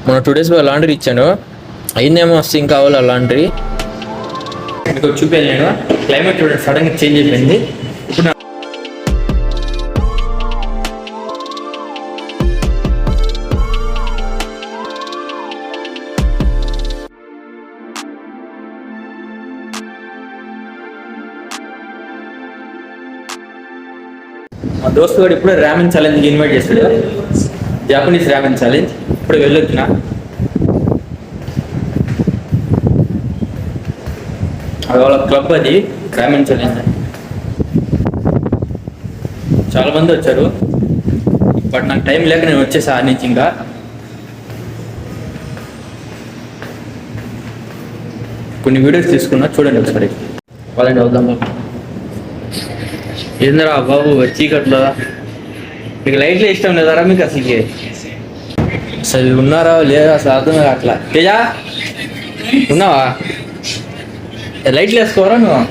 మన 2 days laundry ఇచ్చాను, అయిందేమో వస్తే ఇంకా అవ్వాలి లాండ్రీ. మీకు చూపాను నేను. క్లైమేట్ చూడండి సడన్గా చేంజ్ అయిపోయింది. ఇప్పుడు మా దోస్తు కూడా ఇప్పుడే ర్యామెన్ ఛాలెంజ్కి ఇన్వైట్ చేస్తాడు, జాపనీస్ ర్యామెన్ ఛాలెంజ్. ఇప్పుడు వెళ్ళొచ్చిన అది వాళ్ళ క్లబ్, అది ర్యామెన్ ఛాలెంజ్. చాలా మంది వచ్చారు, బట్ నాకు టైం లేక నేను వచ్చేసా ఆ నుంచి. ఇంకా కొన్ని వీడియోస్ తీసుకున్నా, చూడండి ఒకసారి. వాళ్ళని వెళ్దాం. ఏందిరా బాబు చీకట్లో మీకు లైట్లు ఇష్టం లేదారా మీకు అసలుకి? అసలు ఉన్నారా లేదా అసలు అర్థం అట్లా. తేజా ఉన్నావా? లైట్లు వేసుకోవరా నువ్వు?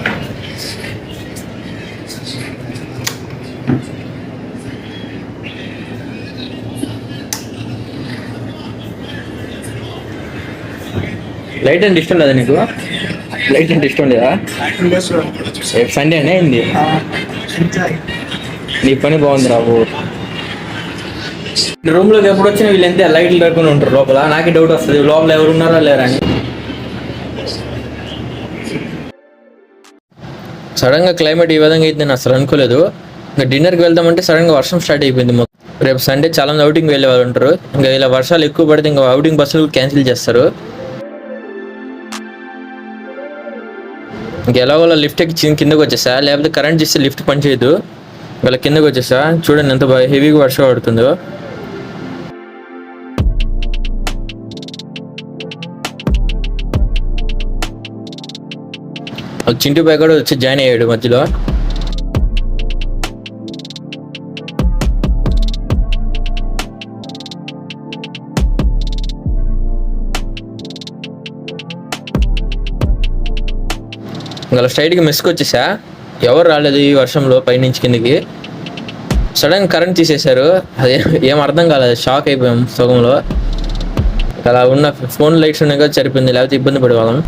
లైట్ అంటే ఇష్టం లేదా నీకు? లైట్ అంటే ఇష్టం లేదా? సండే అనే అయింది. నీ పని బాగుంది రాబు. రూమ్లోకి ఎప్పుడు వచ్చినా వీళ్ళు ఎంత లైట్లు లేకుండా ఉంటారు లోపల. నాకే డౌట్ వస్తుంది లోపల ఎవరు ఉన్నారా లేరా అని. సడన్గా క్లైమేట్ ఈ విధంగా అయితే నేను అసలు అనుకోలేదు. ఇంకా డిన్నర్కి వెళ్దామంటే సడన్గా వర్షం స్టార్ట్ అయిపోయింది. రేపు సండే చాలా మంది అవుటింగ్ వెళ్ళే వాళ్ళు ఉంటారు. ఇంకా ఇలా వర్షాలు ఎక్కువ పడితే ఇంకా అవుటింగ్ బస్సులు క్యాన్సిల్ చేస్తారు. ఇంక ఎలాగోలా లిఫ్ట్ ఎక్కి కిందకు వచ్చేసా, లేకపోతే కరెంట్ చేస్తే లిఫ్ట్ పనిచేయదు. ఇలా కిందకు వచ్చేసా. చూడండి ఎంత బాగా హెవీగా వర్షం పడుతుందో. చింటూ పై కూడా వచ్చి జాయిన్ అయ్యాడు మధ్యలో. ఇంకా స్ట్రైట్గా మెస్కి వచ్చేసా. ఎవరు రాలేదు ఈ వర్షంలో పైనుంచి కిందకి. సడన్ కరెంట్ తీసేశారు. అదే ఏం అర్థం కాలేదు, షాక్ అయిపోయాం సగంలో. అలా ఉన్న ఫోన్ లైట్స్ ఉన్నాయి కదా సరిపోయింది, లేకపోతే ఇబ్బంది పడేవాళ్ళం.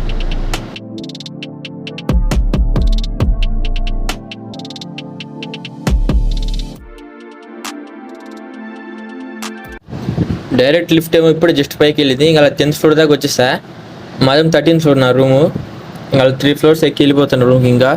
డైరెక్ట్ లిఫ్ట్ ఏమో ఇప్పుడు జస్ట్ పైకి వెళ్ళింది. ఇంకా 10th floor దాకా వచ్చేసా. మాదేమో 13th floor నా రూము. ఇంకా 3 floors ఎక్కి వెళ్ళిపోతాను రూమ్కి. ఇంకా